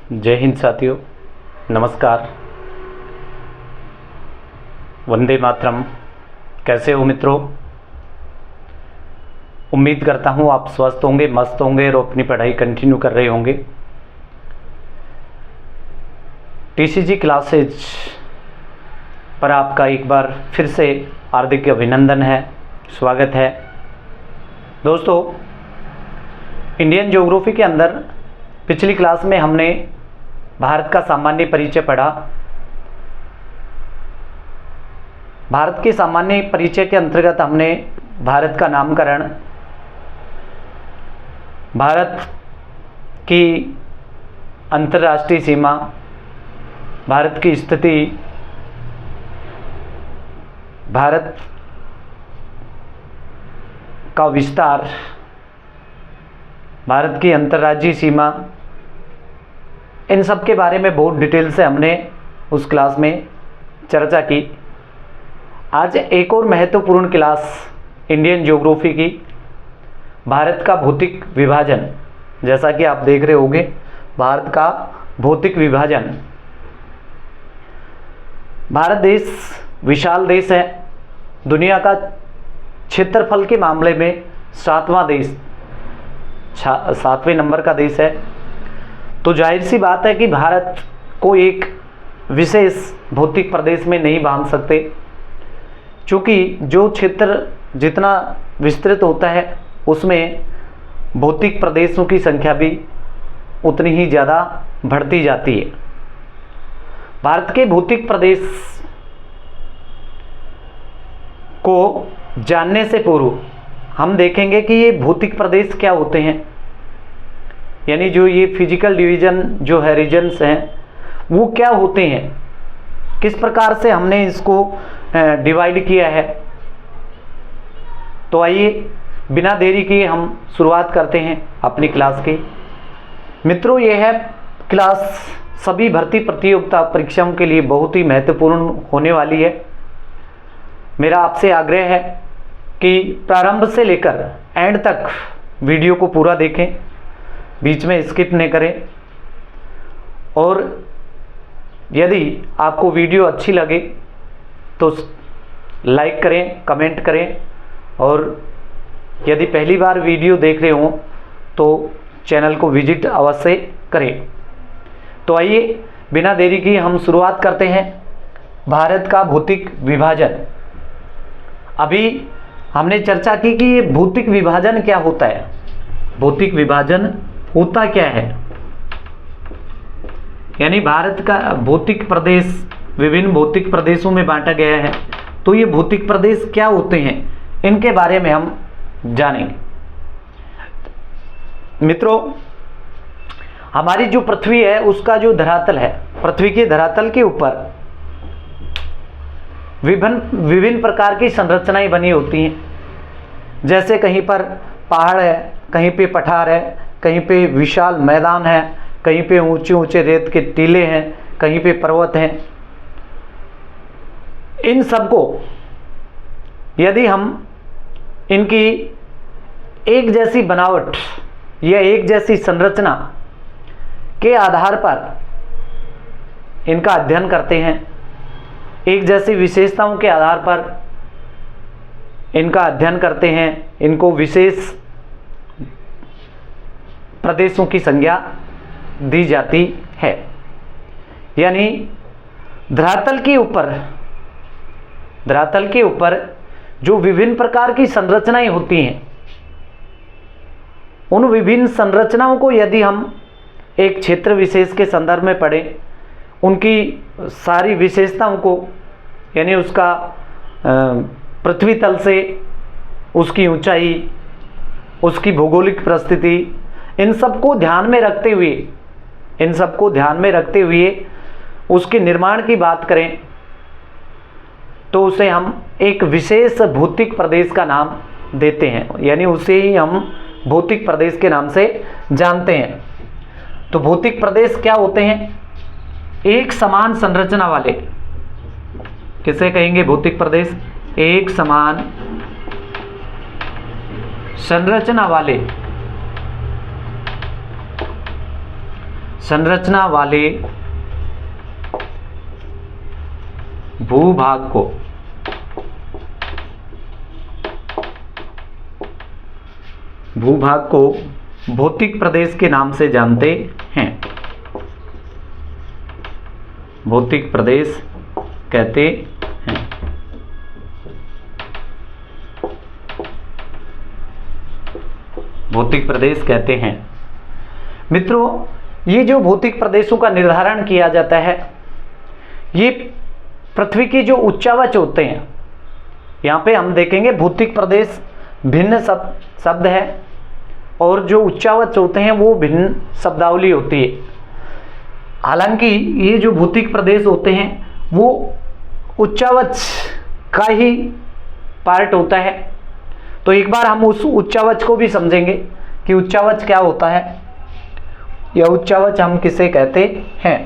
जय हिंद साथियों, नमस्कार। वंदे मातरम। कैसे हो मित्रों? उम्मीद करता हूँ आप स्वस्थ होंगे, मस्त होंगे और अपनी पढ़ाई कंटिन्यू कर रहे होंगे। टीसीजी क्लासेज पर आपका एक बार फिर से हार्दिक अभिनंदन है, स्वागत है। दोस्तों, इंडियन ज्योग्राफी के अंदर पिछली क्लास में हमने भारत का सामान्य परिचय पढ़ा। भारत के सामान्य परिचय के अंतर्गत हमने भारत का नामकरण, भारत की अंतर्राष्ट्रीय सीमा, भारत की स्थिति, भारत का विस्तार, भारत की अंतर्राज्यीय सीमा, इन सब के बारे में बहुत डिटेल से हमने उस क्लास में चर्चा की। आज एक और महत्वपूर्ण क्लास इंडियन ज्योग्राफी की, भारत का भौतिक विभाजन। जैसा कि आप देख रहे होंगे, भारत का भौतिक विभाजन। भारत देश विशाल देश है, दुनिया का क्षेत्रफल के मामले में 7वां देश, 7वें नंबर का देश है। तो जाहिर सी बात है कि भारत को एक विशेष भौतिक प्रदेश में नहीं बांध सकते, क्योंकि जो क्षेत्र जितना विस्तृत होता है उसमें भौतिक प्रदेशों की संख्या भी उतनी ही ज़्यादा बढ़ती जाती है। भारत के भौतिक प्रदेश को जानने से पूर्व हम देखेंगे कि ये भौतिक प्रदेश क्या होते हैं, यानी जो ये फिजिकल डिवीजन जो है, रीजन्स हैं, वो क्या होते हैं, किस प्रकार से हमने इसको डिवाइड किया है। तो आइए बिना देरी किए हम शुरुआत करते हैं अपनी क्लास की। मित्रों, ये है क्लास सभी भर्ती प्रतियोगिता परीक्षाओं के लिए बहुत ही महत्वपूर्ण होने वाली है। मेरा आपसे आग्रह है कि प्रारंभ से लेकर एंड तक वीडियो को पूरा देखें, बीच में स्किप नहीं करें। और यदि आपको वीडियो अच्छी लगे तो लाइक करें, कमेंट करें, और यदि पहली बार वीडियो देख रहे हो तो चैनल को विजिट अवश्य करें। तो आइए बिना देरी की हम शुरुआत करते हैं भारत का भौतिक विभाजन। अभी हमने चर्चा की कि ये भौतिक विभाजन क्या होता है, भौतिक विभाजन होता क्या है, यानी भारत का भौतिक प्रदेश विभिन्न भौतिक प्रदेशों में बांटा गया है। तो ये भौतिक प्रदेश क्या होते हैं, इनके बारे में हम जानेंगे। मित्रों, हमारी जो पृथ्वी है उसका जो धरातल है, पृथ्वी के धरातल के ऊपर विभिन्न प्रकार की संरचनाएं बनी होती हैं। जैसे कहीं पर पहाड़ है, कहीं पे पठार है, कहीं पे विशाल मैदान है, कहीं पे ऊंचे ऊंचे रेत के टीले हैं, कहीं पे पर्वत हैं। इन सबको यदि हम इनकी एक जैसी बनावट या एक जैसी संरचना के आधार पर इनका अध्ययन करते हैं, एक जैसी विशेषताओं के आधार पर इनका अध्ययन करते हैं, इनको विशेष प्रदेशों की संज्ञा दी जाती है। यानी धरातल के ऊपर जो विभिन्न प्रकार की संरचनाएं होती हैं, उन विभिन्न संरचनाओं को यदि हम एक क्षेत्र विशेष के संदर्भ में पढ़ें, उनकी सारी विशेषताओं को, यानी उसका पृथ्वी तल से उसकी ऊंचाई, उसकी भौगोलिक परिस्थिति, इन सबको ध्यान में रखते हुए उसके निर्माण की बात करें, तो उसे हम एक विशेष भौतिक प्रदेश का नाम देते हैं, यानी उसे ही हम भौतिक प्रदेश के नाम से जानते हैं। तो भौतिक प्रदेश क्या होते हैं? एक समान संरचना वाले, किसे कहेंगे भौतिक प्रदेश? एक समान संरचना वाले संरचना वाले भूभाग को भौतिक प्रदेश के नाम से जानते हैं। भौतिक प्रदेश कहते हैं। भौतिक प्रदेश कहते हैं। मित्रों, ये जो भौतिक प्रदेशों का निर्धारण किया जाता है, ये पृथ्वी के जो उच्चावच होते हैं, यहाँ पे हम देखेंगे भौतिक प्रदेश भिन्न शब्द है और जो उच्चावच होते हैं वो भिन्न शब्दावली होती है। हालांकि ये जो भौतिक प्रदेश होते हैं वो उच्चावच का ही पार्ट होता है। तो एक बार हम उस उच्चावच को भी समझेंगे कि उच्चावच क्या होता है या उच्चावच हम किसे कहते हैं।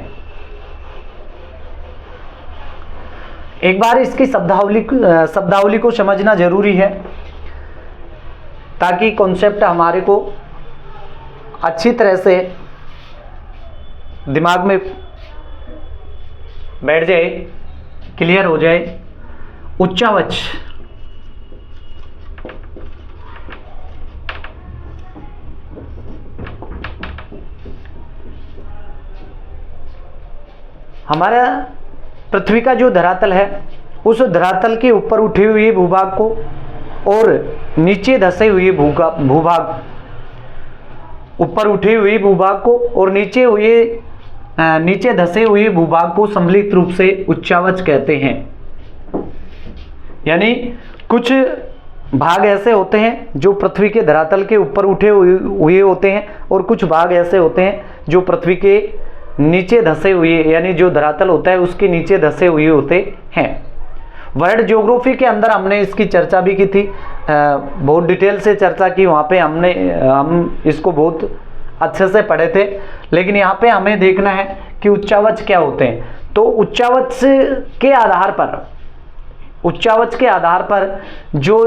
एक बार इसकी शब्दावली को समझना जरूरी है ताकि कॉन्सेप्ट हमारे को अच्छी तरह से दिमाग में बैठ जाए, क्लियर हो जाए। उच्चावच हमारा पृथ्वी का जो धरातल है, उस धरातल के ऊपर उठे हुए भूभाग को और नीचे धसे हुए भूभाग, ऊपर उठे हुए भूभाग को और नीचे धसे हुए भूभाग को सम्मिलित रूप से उच्चावच कहते हैं। यानी कुछ भाग ऐसे होते हैं जो पृथ्वी के धरातल के ऊपर उठे हुए होते हैं और कुछ भाग ऐसे होते हैं जो पृथ्वी के नीचे धसे हुए, यानी जो धरातल होता है उसके नीचे धसे हुए होते हैं। वर्ल्ड ज्योग्राफी के अंदर हमने इसकी चर्चा भी की थी, बहुत डिटेल से चर्चा की, वहाँ पे हम इसको बहुत अच्छे से पढ़े थे। लेकिन यहाँ पे हमें देखना है कि उच्चावच क्या होते हैं। तो उच्चावच के आधार पर जो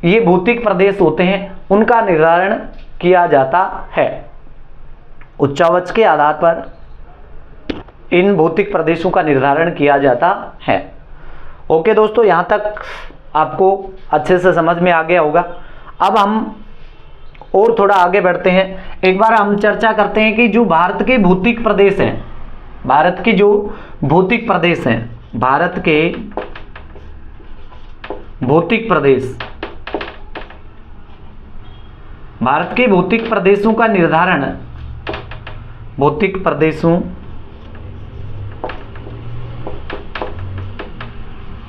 ये भौतिक प्रदेश होते हैं उनका निर्धारण किया जाता है। उच्चावच के आधार पर इन भौतिक प्रदेशों का निर्धारण किया जाता है। ओके दोस्तों, यहाँ तक आपको अच्छे से समझ में आ गया होगा। अब हम और थोड़ा आगे बढ़ते हैं। एक बार हम चर्चा करते हैं कि जो भारत के भौतिक प्रदेश हैं, भारत के भौतिक प्रदेशों का निर्धारण, भौतिक प्रदेशों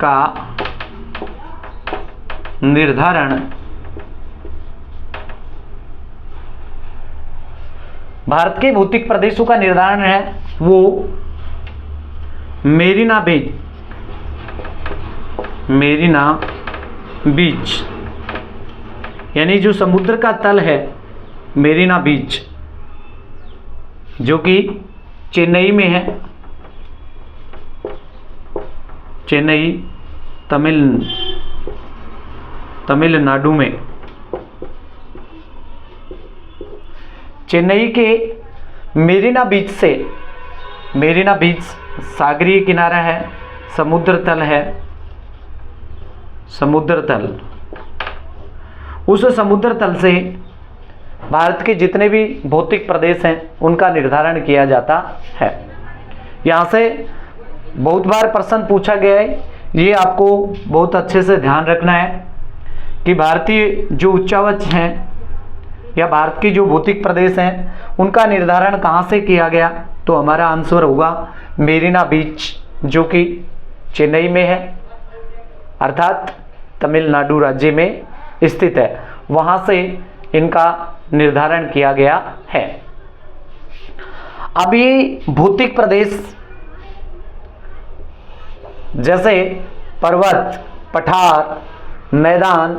का निर्धारण भारत के भौतिक प्रदेशों का निर्धारण है वो मेरिना बीच, यानी जो समुद्र का तल है मेरिना बीच, जो कि चेन्नई में है, चेन्नई तमिलनाडु में। चेन्नई के मेरिना बीच सागरीय किनारा है, समुद्र तल। उस समुद्र तल से भारत के जितने भी भौतिक प्रदेश हैं उनका निर्धारण किया जाता है। यहाँ से बहुत बार प्रश्न पूछा गया है, ये आपको बहुत अच्छे से ध्यान रखना है कि भारतीय जो उच्चावच हैं या भारत की जो भौतिक प्रदेश हैं उनका निर्धारण कहाँ से किया गया। तो हमारा आंसर होगा मेरिना बीच, जो कि चेन्नई में है, अर्थात तमिलनाडु राज्य में स्थित है। वहाँ से इनका निर्धारण किया गया है। अब ये भौतिक प्रदेश जैसे पर्वत, पठार, मैदान,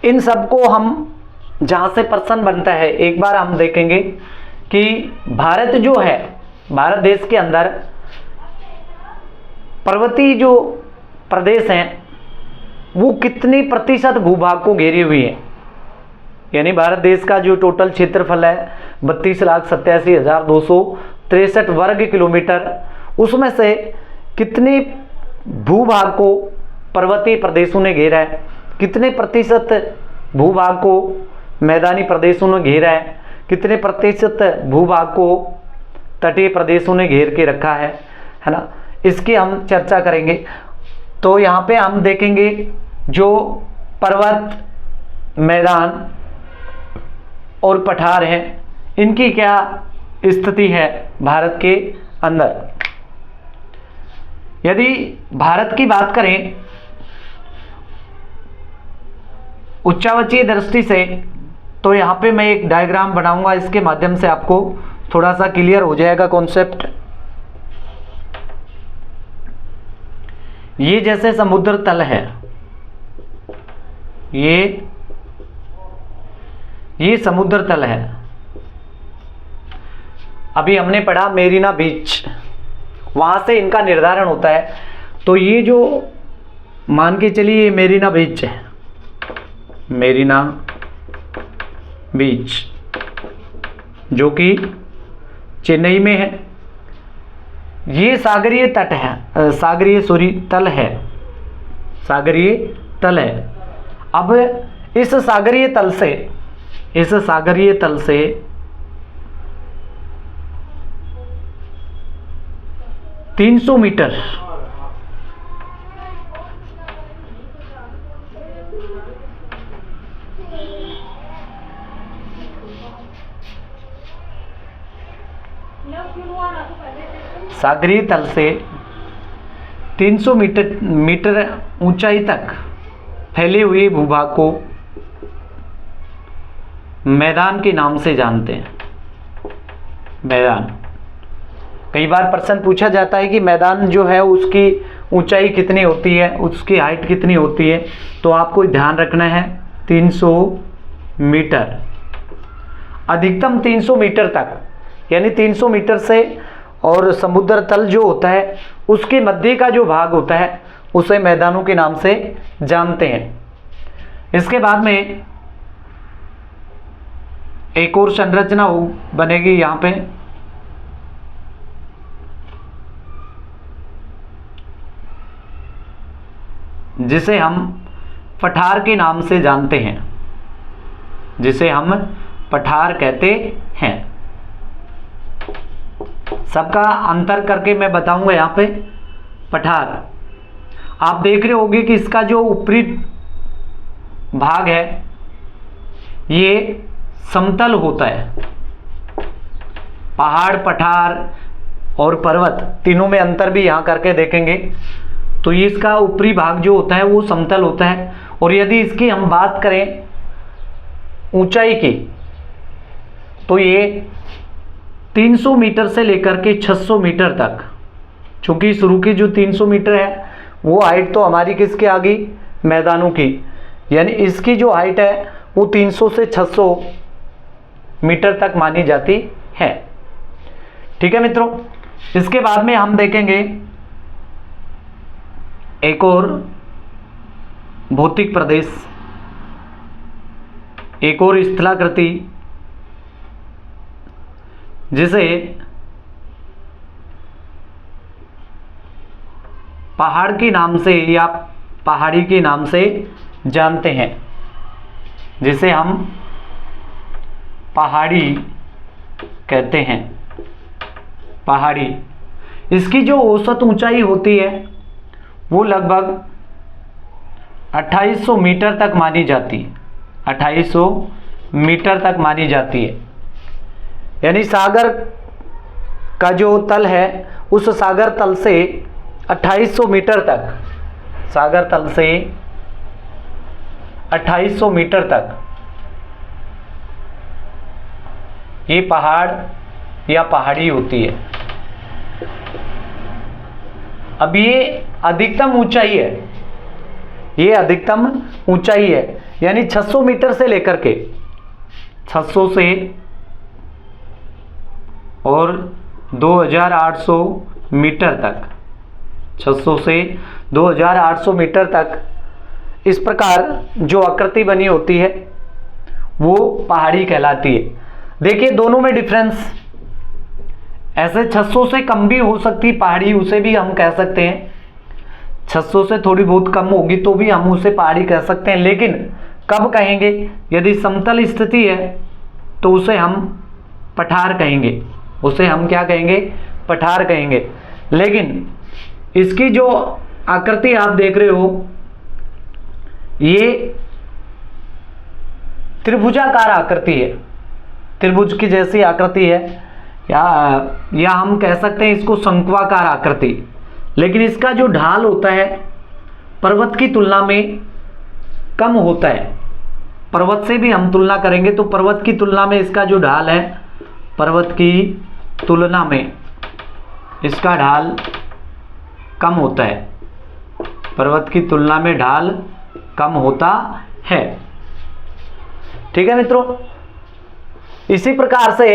इन सबको हम जहाँ से प्रश्न बनता है, एक बार हम देखेंगे कि भारत जो है, भारत देश के अंदर पर्वतीय जो प्रदेश हैं वो कितने प्रतिशत भूभाग को घेरी हुई है। यानी भारत देश का जो टोटल क्षेत्रफल है 32,87,263 वर्ग किलोमीटर, उसमें से कितने भूभाग को पर्वतीय प्रदेशों ने घेरा है, कितने प्रतिशत भूभाग को मैदानी प्रदेशों ने घेरा है, कितने प्रतिशत भूभाग को तटीय प्रदेशों ने घेर के रखा है ना, इसकी हम चर्चा करेंगे। तो यहाँ पे हम देखेंगे जो पर्वत, मैदान और पठार हैं, इनकी क्या स्थिति है भारत के अंदर। यदि भारत की बात करें उच्चावचीय दृष्टि से, तो यहाँ पे मैं एक डायग्राम बनाऊंगा, इसके माध्यम से आपको थोड़ा सा क्लियर हो जाएगा कॉन्सेप्ट। ये जैसे समुद्र तल है, ये समुद्र तल है। अभी हमने पढ़ा मेरीना बीच, वहां से इनका निर्धारण होता है। तो ये जो मान के चलिए ये मेरीना बीच है, मेरीना बीच जो कि चेन्नई में है। ये सागरीय तट है, तल है, सागरीय तल है। अब इस सागरीय तल से तीन 300 मीटर सागरीय तल से 300 मीटर ऊंचाई तक फैले हुए भूभाग को मैदान के नाम से जानते हैं। मैदान, कई बार प्रश्न पूछा जाता है कि मैदान जो है उसकी ऊंचाई कितनी होती है, उसकी हाइट कितनी होती है। तो आपको ध्यान रखना है 300 मीटर, अधिकतम 300 मीटर तक, यानी 300 मीटर से, और समुद्र तल जो होता है उसके मध्य का जो भाग होता है उसे मैदानों के नाम से जानते हैं। इसके बाद में एक और संरचना बनेगी यहाँ पे, जिसे हम पठार के नाम से जानते हैं, जिसे हम पठार कहते हैं। सबका अंतर करके मैं बताऊंगा यहाँ पे। पठार, आप देख रहे होंगे कि इसका जो ऊपरी भाग है ये समतल होता है। पहाड़, पठार और पर्वत तीनों में अंतर भी यहाँ करके देखेंगे। तो ये इसका ऊपरी भाग जो होता है वो समतल होता है। और यदि इसकी हम बात करें ऊंचाई की, तो ये 300 मीटर से लेकर के 600 मीटर तक, चूंकि शुरू की जो 300 मीटर है वो हाइट तो हमारी किसके आ गई, मैदानों की, यानी इसकी जो हाइट है वो 300 से 600 मीटर तक मानी जाती है। ठीक है मित्रों, इसके बाद में हम देखेंगे एक और भौतिक प्रदेश, एक और स्थलाकृति, जिसे पहाड़ के नाम से या पहाड़ी के नाम से जानते हैं, जिसे हम पहाड़ी कहते हैं। पहाड़ी, इसकी जो औसत ऊंचाई होती है वो लगभग 2800 मीटर तक मानी जाती है। 2800 मीटर तक मानी जाती है। यानी सागर का जो तल है उस सागर तल से 2800 मीटर तक, सागर तल से 2800 मीटर तक ये पहाड़ या पहाड़ी होती है। अब ये अधिकतम ऊंचाई है, ये अधिकतम ऊंचाई है, यानी 600 मीटर से लेकर के 600 से और 2800 मीटर तक, 600 से 2800 मीटर तक इस प्रकार जो आकृति बनी होती है वो पहाड़ी कहलाती है। देखिए दोनों में डिफरेंस, ऐसे 600 से कम भी हो सकती पहाड़ी, उसे भी हम कह सकते हैं। 600 से थोड़ी बहुत कम होगी तो भी हम उसे पहाड़ी कह सकते हैं, लेकिन कब कहेंगे? यदि समतल स्थिति है तो उसे हम पठार कहेंगे, उसे हम क्या कहेंगे? पठार कहेंगे। लेकिन इसकी जो आकृति आप देख रहे हो ये त्रिभुजाकार आकृति है, त्रिभुज की जैसी आकृति है, या हम कह सकते हैं इसको शंक्वाकार आकृति। लेकिन इसका जो ढाल होता है पर्वत की तुलना में कम होता है। पर्वत से भी हम तुलना करेंगे तो पर्वत की तुलना में इसका जो ढाल है, पर्वत की तुलना में इसका ढाल कम होता है, पर्वत की तुलना में ढाल कम होता है। ठीक है मित्रों, इसी प्रकार से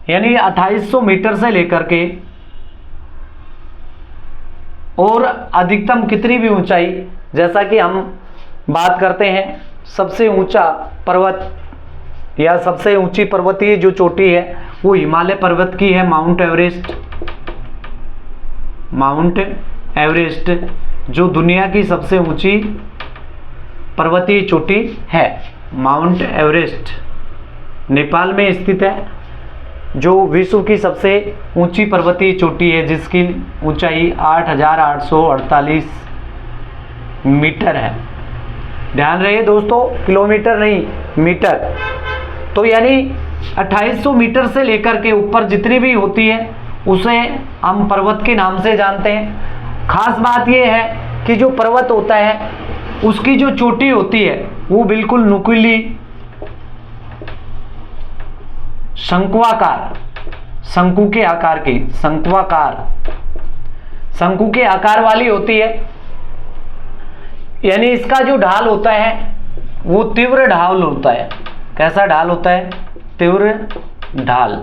यानी 2800 मीटर से लेकर के और अधिकतम कितनी भी ऊंचाई, जैसा कि हम बात करते हैं सबसे ऊंचा पर्वत या सबसे ऊंची पर्वतीय जो चोटी है वो हिमालय पर्वत की है, माउंट एवरेस्ट। माउंट एवरेस्ट जो दुनिया की सबसे ऊंची पर्वतीय चोटी है। माउंट एवरेस्ट नेपाल में स्थित है, जो विश्व की सबसे ऊंची पर्वतीय चोटी है, जिसकी ऊंचाई 8,848 मीटर है। ध्यान रहे दोस्तों, किलोमीटर नहीं, मीटर। तो यानी 2800 मीटर से लेकर के ऊपर जितनी भी होती है उसे हम पर्वत के नाम से जानते हैं। खास बात यह है कि जो पर्वत होता है उसकी जो चोटी होती है वो बिल्कुल नुकीली शंक्वाकार, शंकु के आकार की, शंक्वाकार, शंकु के आकार वाली होती है। यानी इसका जो ढाल होता है वो तीव्र ढाल होता है। कैसा ढाल होता है? तीव्र ढाल,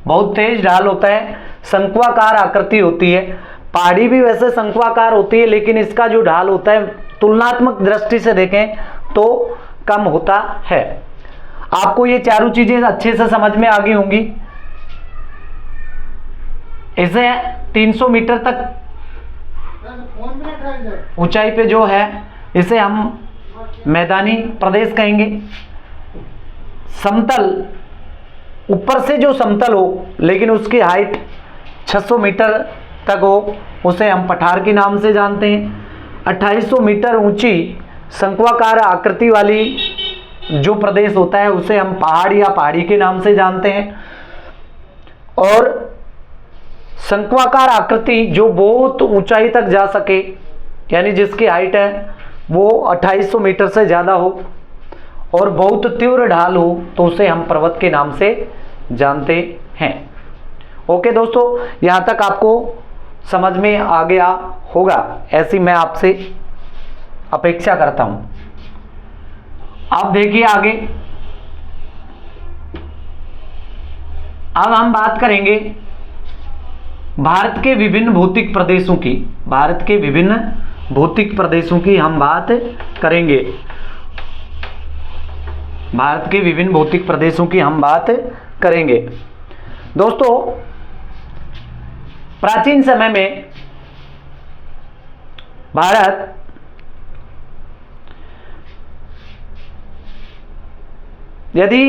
बहुत तेज ढाल होता है, शंक्वाकार आकृति होती है। पहाड़ी भी वैसे शंक्वाकार होती है, लेकिन इसका जो ढाल होता है तुलनात्मक दृष्टि से देखें तो कम होता है। आपको ये चारों चीजें अच्छे से समझ में आ गई होंगी। इसे 300 मीटर तक ऊंचाई पे जो है इसे हम मैदानी प्रदेश कहेंगे। समतल, ऊपर से जो समतल हो लेकिन उसकी हाइट 600 मीटर तक हो उसे हम पठार के नाम से जानते हैं। 2800 मीटर ऊंची शंक्वाकार आकृति वाली जो प्रदेश होता है उसे हम पहाड़ या पहाड़ी के नाम से जानते हैं। और शंक्वाकार आकृति जो बहुत ऊंचाई तक जा सके, यानी जिसकी हाइट है वो 2800 मीटर से ज़्यादा हो और बहुत तीव्र ढाल हो, तो उसे हम पर्वत के नाम से जानते हैं। ओके दोस्तों, यहाँ तक आपको समझ में आ गया होगा, ऐसी मैं आपसे अपेक्षा करता हूँ। अब देखिए आगे, अब हम बात करेंगे भारत के विभिन्न भौतिक प्रदेशों की। भारत के विभिन्न भौतिक प्रदेशों की हम बात करेंगे। भारत के विभिन्न भौतिक प्रदेशों की हम बात करेंगे। दोस्तों, प्राचीन समय में भारत यदि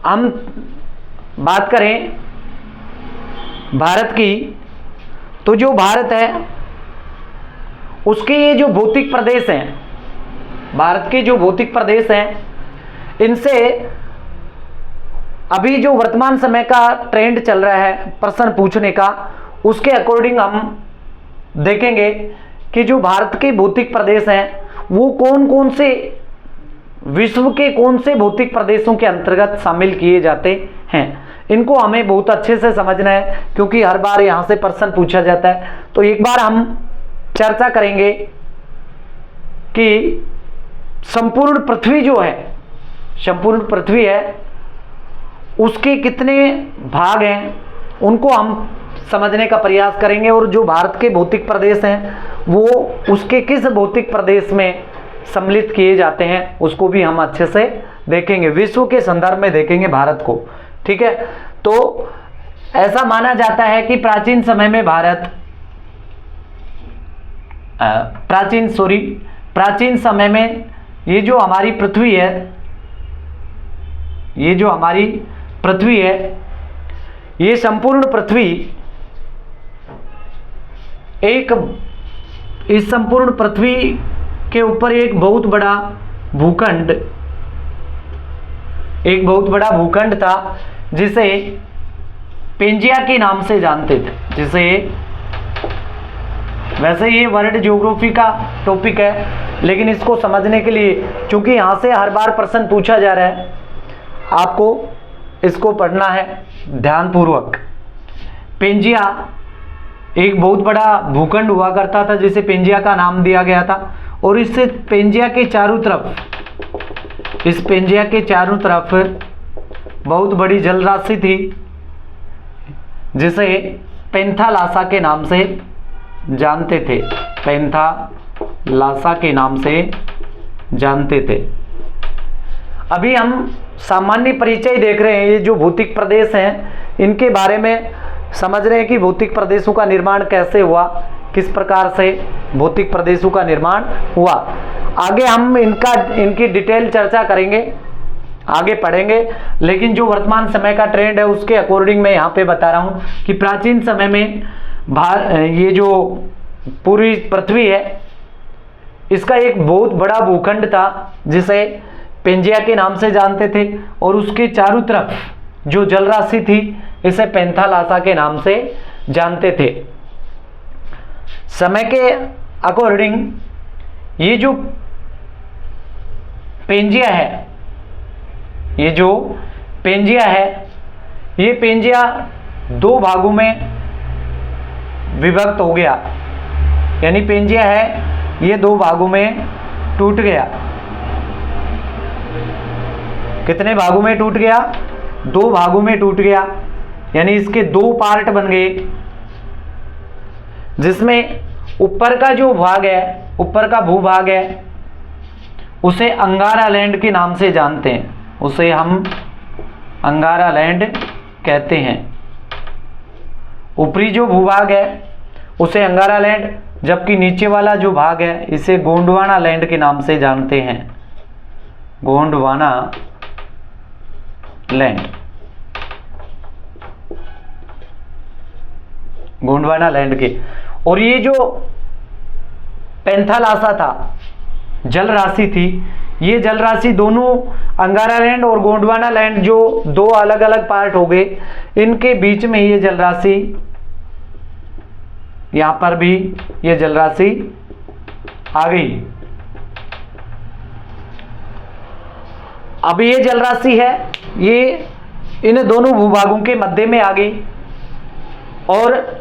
हम बात करें भारत की, तो जो भारत है उसके ये जो भौतिक प्रदेश हैं, भारत के जो भौतिक प्रदेश हैं, इनसे अभी जो वर्तमान समय का ट्रेंड चल रहा है प्रश्न पूछने का, उसके अकॉर्डिंग हम देखेंगे कि जो भारत के भौतिक प्रदेश हैं वो कौन कौन से, विश्व के कौन से भौतिक प्रदेशों के अंतर्गत शामिल किए जाते हैं। इनको हमें बहुत अच्छे से समझना है, क्योंकि हर बार यहाँ से प्रश्न पूछा जाता है। तो एक बार हम चर्चा करेंगे कि संपूर्ण पृथ्वी जो है, संपूर्ण पृथ्वी है, उसके कितने भाग हैं, उनको हम समझने का प्रयास करेंगे और जो भारत के भौतिक प्रदेश हैं वो उसके किस भौतिक प्रदेश में सम्मिलित किए जाते हैं उसको भी हम अच्छे से देखेंगे, विश्व के संदर्भ में देखेंगे भारत को। ठीक है, तो ऐसा माना जाता है कि प्राचीन समय में भारत प्राचीन समय में ये जो हमारी पृथ्वी है, ये संपूर्ण पृथ्वी इस संपूर्ण पृथ्वी के ऊपर एक बहुत बड़ा भूखंड था जिसे पेंजिया के नाम से जानते थे। वैसे ये वर्ल्ड ज्योग्राफी का टॉपिक है, लेकिन इसको समझने के लिए, क्योंकि यहाँ से हर बार प्रश्न पूछा जा रहा है, आपको इसको पढ़ना है ध्यानपूर्वक। पेंजिया एक बहुत बड़ा भूखंड हुआ करता था जिसे पेंजिया का नाम दिया गया था, और इस पेंजिया के चारों तरफ बहुत बड़ी जलराशि थी जिसे पेंथालासा के नाम से जानते थे। अभी हम सामान्य परिचय देख रहे हैं, ये जो भौतिक प्रदेश हैं इनके बारे में समझ रहे हैं कि भौतिक प्रदेशों का निर्माण कैसे हुआ, किस प्रकार से भौतिक प्रदेशों का निर्माण हुआ। आगे हम इनकी डिटेल चर्चा करेंगे, आगे पढ़ेंगे, लेकिन जो वर्तमान समय का ट्रेंड है उसके अकॉर्डिंग मैं यहाँ पे बता रहा हूँ कि प्राचीन समय में ये जो पूरी पृथ्वी है इसका एक बहुत बड़ा भूखंड था जिसे पेंजिया के नाम से जानते थे, और उसके चारों तरफ जो जलराशि थी इसे पेंथालासा के नाम से जानते थे। समय के अकॉर्डिंग ये जो पेंजिया है, ये पेंजिया दो भागों में विभक्त हो गया, यानी पेंजिया है ये दो भागों में टूट गया। कितने भागों में टूट गया? दो भागों में टूट गया, यानी इसके दो पार्ट बन गए, जिसमें ऊपर का जो भाग है, ऊपर का भूभाग है, उसे अंगारा लैंड के नाम से जानते हैं, उसे हम अंगारा लैंड कहते हैं। ऊपरी जो भूभाग है उसे अंगारा लैंड, जबकि नीचे वाला जो भाग है इसे गोंडवाना लैंड के नाम से जानते हैं, गोंडवाना लैंड के। और ये जो पेंथालासा था, जल राशि थी, ये जल राशि दोनों अंगारा लैंड और गोंडवाना लैंड जो दो अलग अलग पार्ट हो गए, इनके बीच में ये जल राशि, यहां पर भी ये जल राशि आ गई। अब ये जल राशि है, ये इन दोनों भूभागों के मध्य में आ गई, और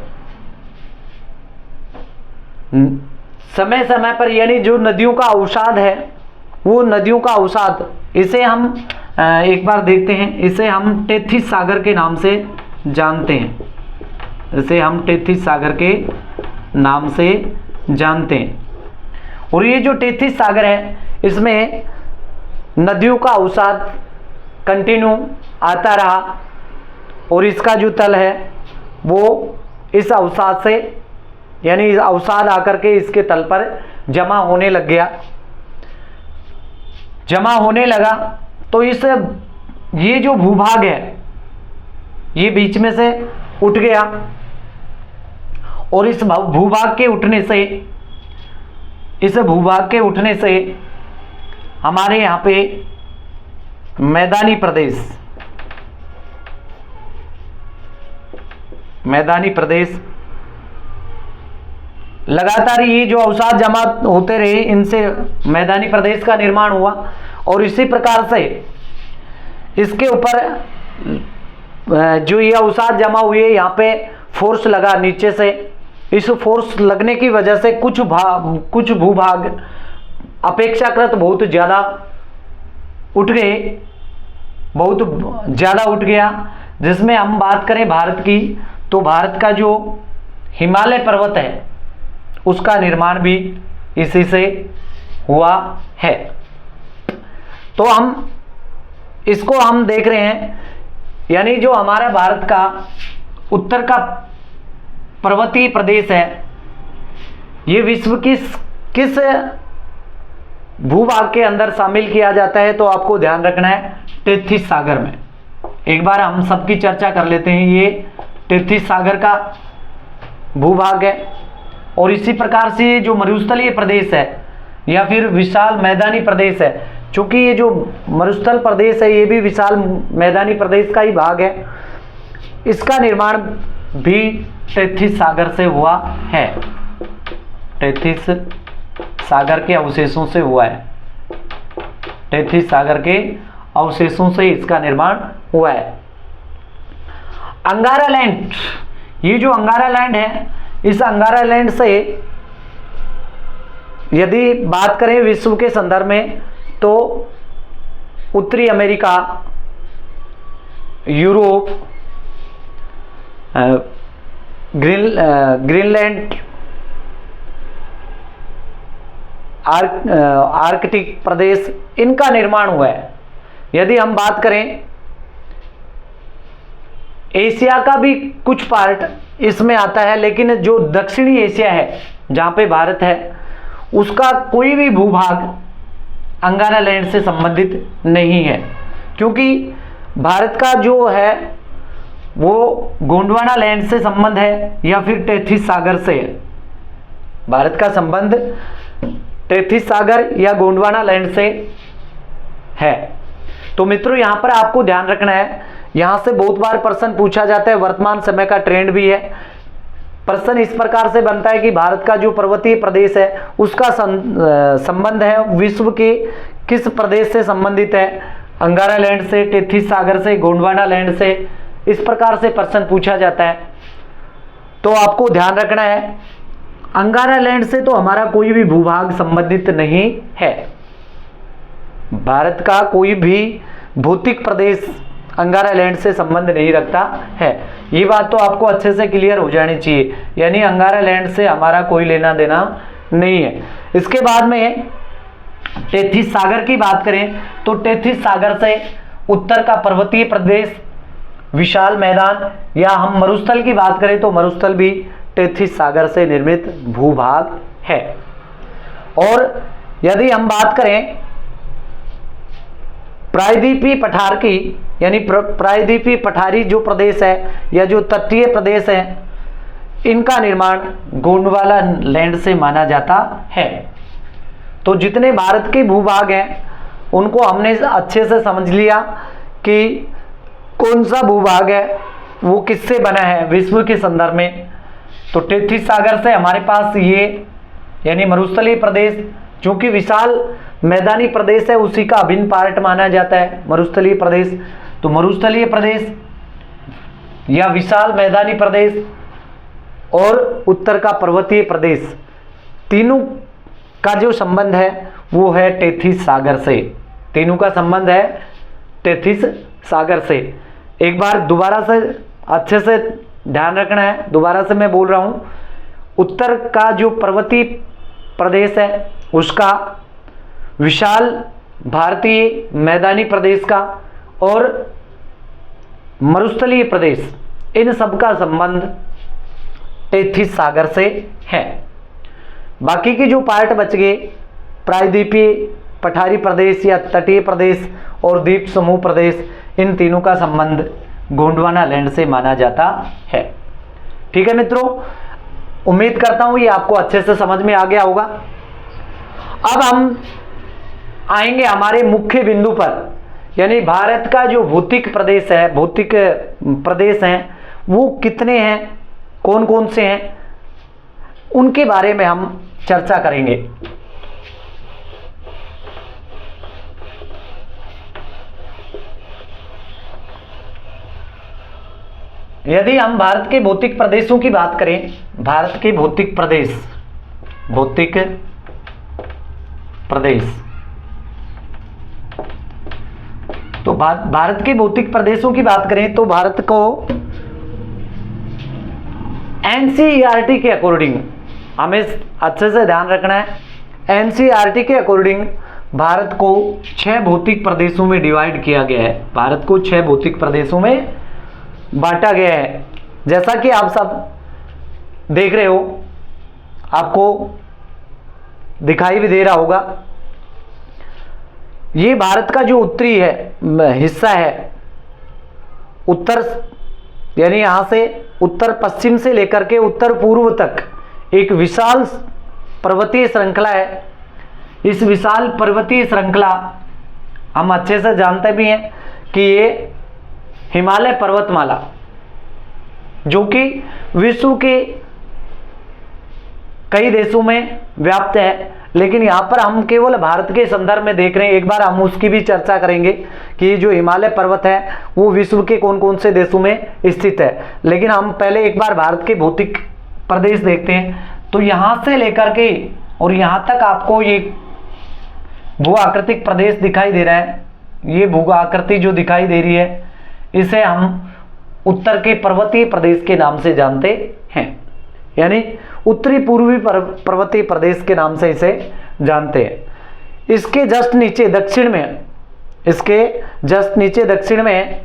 समय समय पर, यानी जो नदियों का अवसाद है, वो नदियों का अवसाद, इसे हम एक बार देखते हैं, इसे हम टेथिस सागर के नाम से जानते हैं, इसे हम टेथिस सागर के नाम से जानते हैं। और ये जो टेथिस सागर है, इसमें नदियों का अवसाद कंटिन्यू आता रहा, और इसका जो तल है वो इस अवसाद से, यानी अवसाद आकर के इसके तल पर जमा होने लग गया, जमा होने लगा, तो इस ये जो भूभाग है ये बीच में से उठ गया, और इस भूभाग के उठने से हमारे यहाँ पे मैदानी प्रदेश लगातार, ये जो अवसाद जमा होते रहे, इनसे मैदानी प्रदेश का निर्माण हुआ, और इसी प्रकार से इसके ऊपर जो ये अवसाद जमा हुए, यहाँ पे फोर्स लगा नीचे से, इस फोर्स लगने की वजह से कुछ भूभाग अपेक्षाकृत बहुत ज़्यादा उठ गया, जिसमें हम बात करें भारत की, तो भारत का जो हिमालय पर्वत है उसका निर्माण भी इसी से हुआ है। तो हम इसको हम देख रहे हैं, यानी जो हमारा भारत का उत्तर का पर्वतीय प्रदेश है, ये विश्व किस भूभाग के अंदर शामिल किया जाता है, तो आपको ध्यान रखना है टेथिस सागर में। एक बार हम सबकी चर्चा कर लेते हैं। ये टेथिस सागर का भूभाग है, और इसी प्रकार से ये जो मरुस्थलीय प्रदेश है या फिर विशाल मैदानी प्रदेश है, चूंकि ये जो मरुस्थल प्रदेश है ये भी विशाल मैदानी प्रदेश का ही भाग है, इसका निर्माण भी टेथिस सागर से हुआ है। टेथिस सागर के अवशेषों से हुआ है। टेथिस सागर के अवशेषों से इसका निर्माण हुआ है। अंगारा लैंड, ये जो अंगारा लैंड है, इस अंगारा लैंड से यदि बात करें विश्व के संदर्भ में, तो उत्तरी अमेरिका, यूरोप, ग्रीनलैंड, आर्कटिक प्रदेश, इनका निर्माण हुआ है। यदि हम बात करें एशिया का भी कुछ पार्ट इसमें आता है, लेकिन जो दक्षिणी एशिया है जहां पे भारत है, उसका कोई भी भूभाग अंगारा लैंड से संबंधित नहीं है, क्योंकि भारत का जो है वो गोंडवाना लैंड से संबंध है या फिर टेथिस सागर से है। भारत का संबंध टेथिस सागर या गोंडवाना लैंड से है। तो मित्रों यहां पर आपको ध्यान रखना है, यहां से बहुत बार प्रश्न पूछा जाता है, वर्तमान समय का ट्रेंड भी है। प्रश्न इस प्रकार से बनता है कि भारत का जो पर्वतीय प्रदेश है उसका संबंध है विश्व के किस प्रदेश से संबंधित है, अंगारा लैंड से, टेथिस सागर से, गोंडवाना लैंड से, इस प्रकार से प्रश्न पूछा जाता है। तो आपको ध्यान रखना है, अंगारा लैंड से तो हमारा कोई भी भूभाग संबंधित नहीं है। भारत का कोई भी भौतिक प्रदेश अंगारा लैंड से संबंध नहीं रखता है। ये बात तो आपको अच्छे से क्लियर हो जानी चाहिए, यानी अंगारा लैंड से हमारा कोई लेना देना नहीं है। इसके बाद में टेथिस सागर की बात करें तो टेथिस सागर से उत्तर का पर्वतीय प्रदेश, विशाल मैदान, या हम मरुस्थल की बात करें तो मरुस्थल भी टेथिस सागर से निर्मित भूभाग है। और यदि हम बात करें प्रायद्वीपीय पठार की, यानी प्रायद्वीपीय पठारी जो प्रदेश है या जो तटीय प्रदेश है, इनका निर्माण गोंडवाना लैंड से माना जाता है। तो जितने भारत के भूभाग हैं उनको हमने अच्छे से समझ लिया कि कौन सा भूभाग है वो किससे बना है विश्व के संदर्भ में। तो टेथिस सागर से हमारे पास ये यानी मरुस्थलीय प्रदेश, चूंकि विशाल मैदानी प्रदेश है उसी का अभिन्न पार्ट माना जाता है मरुस्थलीय प्रदेश। तो मरुस्थलीय प्रदेश या विशाल मैदानी प्रदेश और उत्तर का पर्वतीय प्रदेश, तीनों का जो संबंध है वो है टेथिस सागर से। तीनों का संबंध है टेथिस सागर से। एक बार दोबारा से अच्छे से ध्यान रखना है, दोबारा से मैं बोल रहा हूं, उत्तर का जो पर्वतीय प्रदेश है उसका, विशाल भारतीय मैदानी प्रदेश का और मरुस्थलीय प्रदेश, इन सब का संबंध टेथिस सागर से है। बाकी के जो पार्ट बच गए, प्रायद्वीपीय पठारी प्रदेश या तटीय प्रदेश और द्वीप समूह प्रदेश, इन तीनों का संबंध गोंडवाना लैंड से माना जाता है। ठीक है मित्रों, उम्मीद करता हूं ये आपको अच्छे से समझ में आ गया होगा। अब हम आएंगे हमारे मुख्य बिंदु पर, यानी भारत का जो भौतिक प्रदेश है, भौतिक प्रदेश हैं वो कितने हैं, कौन कौन से हैं, उनके बारे में हम चर्चा करेंगे। यदि हम भारत के भौतिक प्रदेशों की बात करें, भारत के भौतिक प्रदेश, भौतिक प्रदेश, तो भारत के भौतिक प्रदेशों की बात करें तो भारत को एनसीईआरटी के अकॉर्डिंग, हमें अच्छे से ध्यान रखना है, एनसीईआरटी के अकॉर्डिंग भारत को 6 भौतिक प्रदेशों में डिवाइड किया गया है। भारत को 6 भौतिक प्रदेशों में बांटा गया है। जैसा कि आप सब देख रहे हो, आपको दिखाई भी दे रहा होगा, ये भारत का जो उत्तरी है हिस्सा है, उत्तर यानी यहां से उत्तर पश्चिम से लेकर के उत्तर पूर्व तक एक विशाल पर्वतीय श्रृंखला है। इस विशाल पर्वतीय श्रृंखला हम अच्छे से जानते भी हैं कि ये हिमालय पर्वतमाला, जो कि विश्व के कई देशों में व्याप्त है, लेकिन यहाँ पर हम केवल भारत के संदर्भ में देख रहे हैं। एक बार हम उसकी भी चर्चा करेंगे कि जो हिमालय पर्वत है वो विश्व के कौन कौन से देशों में स्थित है, लेकिन हम पहले एक बार भारत के भौतिक प्रदेश देखते हैं। तो यहाँ से लेकर के और यहाँ तक आपको ये भू आकृतिक प्रदेश दिखाई दे रहा है। ये भू आकृति जो दिखाई दे रही है, इसे हम उत्तर के पर्वतीय प्रदेश के नाम से जानते हैं, यानी उत्तरी पूर्वी पर्वतीय प्रदेश के नाम से इसे जानते हैं। इसके जस्ट नीचे दक्षिण में, इसके जस्ट नीचे दक्षिण में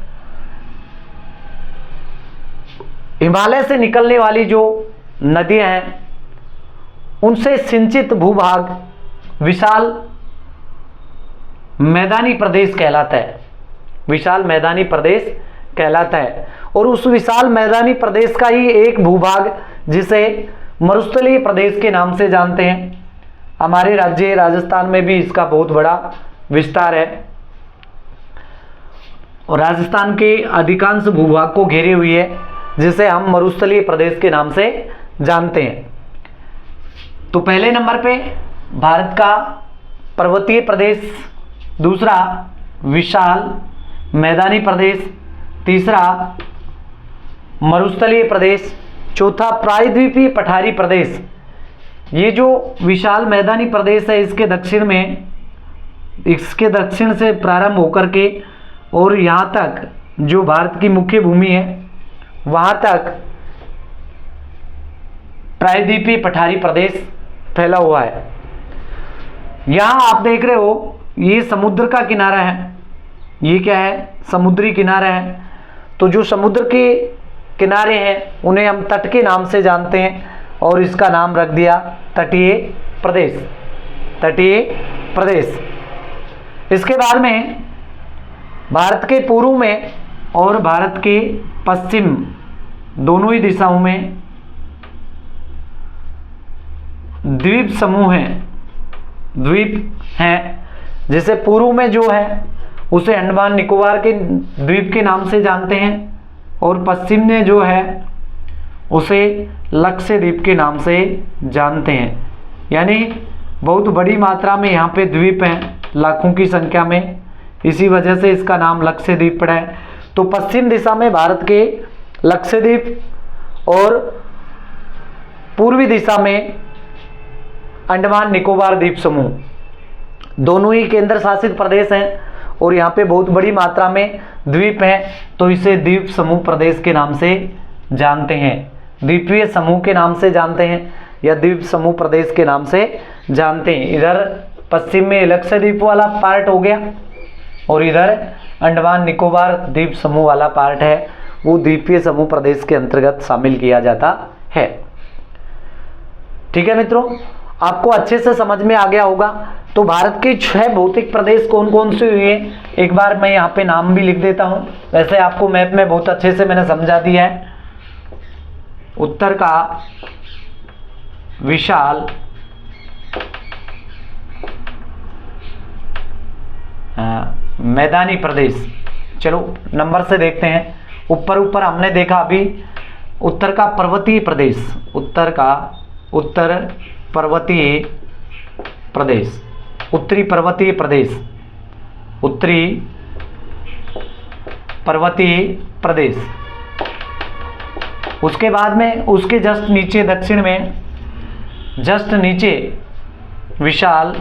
हिमालय से निकलने वाली जो नदियां हैं, उनसे सिंचित भूभाग विशाल मैदानी प्रदेश कहलाता है। विशाल मैदानी प्रदेश कहलाता है। और उस विशाल मैदानी प्रदेश का ही एक भूभाग जिसे मरुस्थलीय प्रदेश के नाम से जानते हैं, हमारे राज्य राजस्थान में भी इसका बहुत बड़ा विस्तार है और राजस्थान के अधिकांश भूभाग को घेरे हुई है, जिसे हम मरुस्थलीय प्रदेश के नाम से जानते हैं। तो पहले नंबर पे भारत का पर्वतीय प्रदेश, दूसरा विशाल मैदानी प्रदेश, तीसरा मरुस्थलीय प्रदेश, चौथा प्रायद्वीपीय पठारी प्रदेश। ये जो विशाल मैदानी प्रदेश है, इसके दक्षिण से प्रारंभ होकर के और यहाँ तक जो भारत की मुख्य भूमि है वहाँ तक प्रायद्वीपीय पठारी प्रदेश फैला हुआ है। यहाँ आप देख रहे हो, ये समुद्र का किनारा है। ये क्या है? समुद्री किनारा है। तो जो समुद्र के किनारे हैं उन्हें हम तट के नाम से जानते हैं और इसका नाम रख दिया तटीय प्रदेश। तटीय प्रदेश। इसके बाद में भारत के पूर्व में और भारत के पश्चिम दोनों ही दिशाओं में द्वीप समूह हैं, द्वीप हैं। जैसे पूर्व में जो है उसे अंडमान निकोबार के द्वीप के नाम से जानते हैं और पश्चिम में जो है उसे लक्षद्वीप के नाम से जानते हैं। यानी बहुत बड़ी मात्रा में यहाँ पे द्वीप हैं, लाखों की संख्या में, इसी वजह से इसका नाम लक्षद्वीप पड़ा है। तो पश्चिम दिशा में भारत के लक्षद्वीप और पूर्वी दिशा में अंडमान निकोबार द्वीप समूह दोनों ही केंद्र शासित प्रदेश हैं और यहाँ पे बहुत बड़ी मात्रा में द्वीप हैं, तो इसे द्वीप समूह प्रदेश के नाम से जानते हैं, द्वीपीय समूह के नाम से जानते हैं या द्वीप समूह प्रदेश के नाम से जानते हैं। इधर पश्चिम में लक्षद्वीप वाला पार्ट हो गया और इधर अंडमान निकोबार द्वीप समूह वाला पार्ट है, वो द्वीपीय समूह प्रदेश के अंतर्गत शामिल किया जाता है। ठीक है मित्रों, आपको अच्छे से समझ में आ गया होगा। तो भारत के 6 भौतिक प्रदेश कौन कौन से हुए, एक बार मैं यहाँ पे नाम भी लिख देता हूँ। वैसे आपको मैप में बहुत अच्छे से मैंने समझा दिया है। उत्तर का विशाल मैदानी प्रदेश, चलो नंबर से देखते हैं। ऊपर हमने देखा अभी उत्तर का पर्वतीय प्रदेश, उत्तर पर्वतीय प्रदेश, उत्तरी पर्वतीय प्रदेश, उत्तरी पर्वतीय प्रदेश। उसके बाद में उसके जस्ट नीचे दक्षिण में जस्ट नीचे विशाल,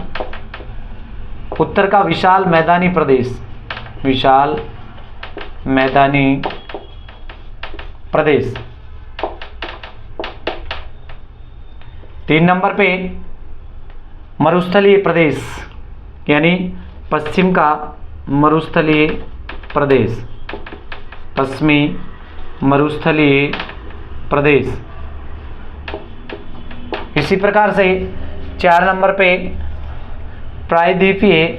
उत्तर का विशाल मैदानी प्रदेश, विशाल मैदानी प्रदेश। 3 नंबर पे मरुस्थलीय प्रदेश, यानी पश्चिम का मरुस्थलीय प्रदेश, पश्चिमी मरुस्थलीय प्रदेश। इसी प्रकार से 4 नंबर पे प्रायद्वीपीय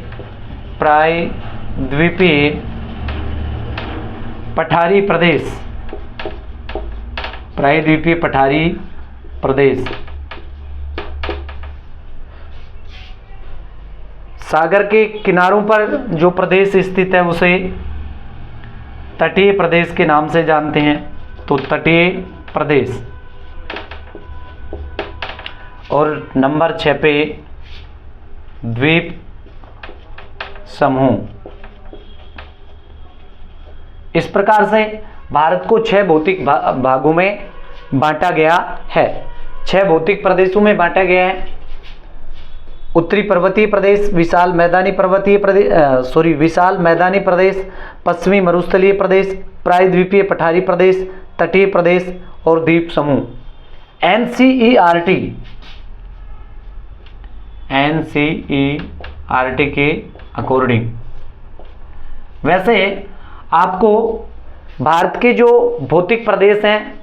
पठारी प्रदेश, प्रायद्वीपीय पठारी प्रदेश। सागर के किनारों पर जो प्रदेश स्थित है उसे तटीय प्रदेश के नाम से जानते हैं, तो तटीय प्रदेश। और नंबर 6 पे द्वीप समूह। इस प्रकार से भारत को 6 भौतिक भागों में बांटा गया है, 6 भौतिक प्रदेशों में बांटा गया है। उत्तरी पर्वतीय प्रदेश, विशाल मैदानी प्रदेश, पश्चिमी मरुस्थलीय प्रदेश, प्रायद्वीपीय पठारी प्रदेश, तटीय प्रदेश और द्वीप समूह। एनसीईआरटी के अकॉर्डिंग। वैसे आपको भारत के जो भौतिक प्रदेश हैं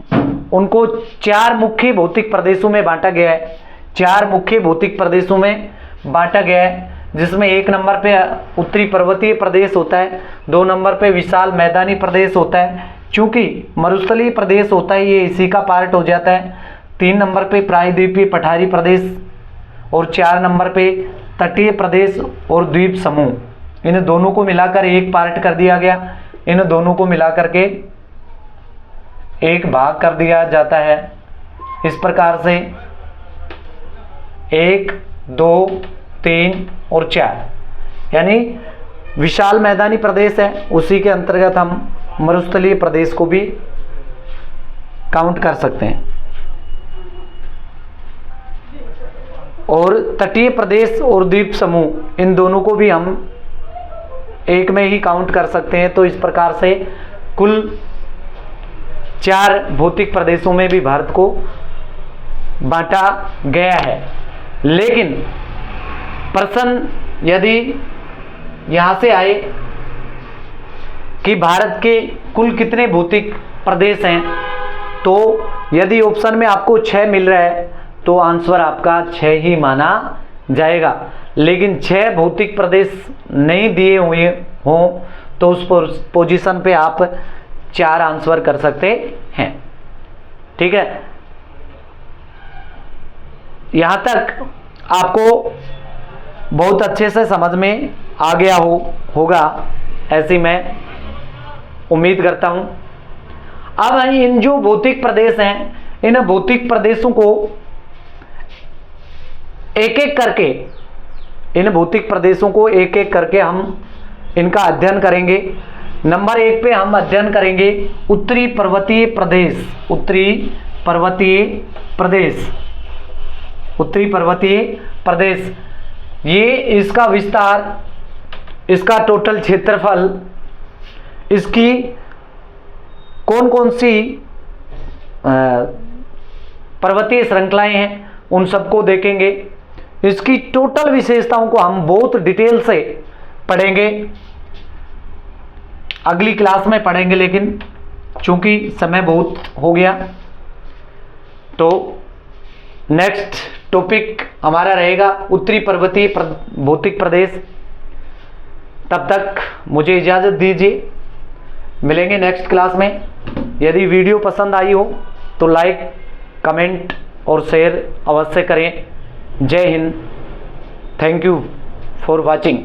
उनको 4 मुख्य भौतिक प्रदेशों में बांटा गया है, 4 मुख्य भौतिक प्रदेशों में बांटा गया है, जिसमें 1 नंबर पे उत्तरी पर्वतीय प्रदेश होता है, 2 नंबर पे विशाल मैदानी प्रदेश होता है, चूंकि मरुस्थलीय प्रदेश होता है ये इसी का पार्ट हो जाता है, 3 नंबर पे प्रायद्वीपीय पठारी प्रदेश और 4 नंबर पे तटीय प्रदेश और द्वीप समूह। इन दोनों को मिलाकर एक पार्ट कर दिया गया, इन दोनों को मिलाकर के एक भाग कर दिया जाता है। इस प्रकार से 1, 2, 3 और 4, यानी विशाल मैदानी प्रदेश है, उसी के अंतर्गत हम मरुस्थलीय प्रदेश को भी काउंट कर सकते हैं। और तटीय प्रदेश और द्वीप समूह, इन दोनों को भी हम एक में ही काउंट कर सकते हैं। तो इस प्रकार से कुल 4 भौतिक प्रदेशों में भी भारत को बांटा गया है। लेकिन प्रश्न यदि यहां से आए कि भारत के कुल कितने भौतिक प्रदेश हैं, तो यदि ऑप्शन में आपको 6 मिल रहा है तो आंसर आपका 6 ही माना जाएगा। लेकिन 6 भौतिक प्रदेश नहीं दिए हुए हों तो उस पोजीशन पे आप 4 आंसर कर सकते हैं। ठीक है, यहां तक आपको बहुत अच्छे से समझ में आ गया होगा, ऐसी मैं उम्मीद करता हूं। अब इन जो भौतिक प्रदेश हैं, इन भौतिक प्रदेशों को एक एक करके, इन भौतिक प्रदेशों को एक एक करके हम इनका अध्ययन करेंगे। नंबर 1 पे हम अध्ययन करेंगे उत्तरी पर्वतीय प्रदेश, उत्तरी पर्वतीय प्रदेश, उत्तरी पर्वतीय प्रदेश। ये इसका विस्तार, इसका टोटल क्षेत्रफल, इसकी कौन कौन सी पर्वतीय श्रृंखलाएं हैं उन सबको देखेंगे। इसकी टोटल विशेषताओं को हम बहुत डिटेल से पढ़ेंगे, अगली क्लास में पढ़ेंगे, लेकिन चूंकि समय बहुत हो गया तो नेक्स्ट टॉपिक हमारा रहेगा उत्तरी पर्वतीय भौतिक प्रदेश। तब तक मुझे इजाज़त दीजिए, मिलेंगे नेक्स्ट क्लास में। यदि वीडियो पसंद आई हो तो लाइक, कमेंट और शेयर अवश्य करें। जय Hind, thank you for watching.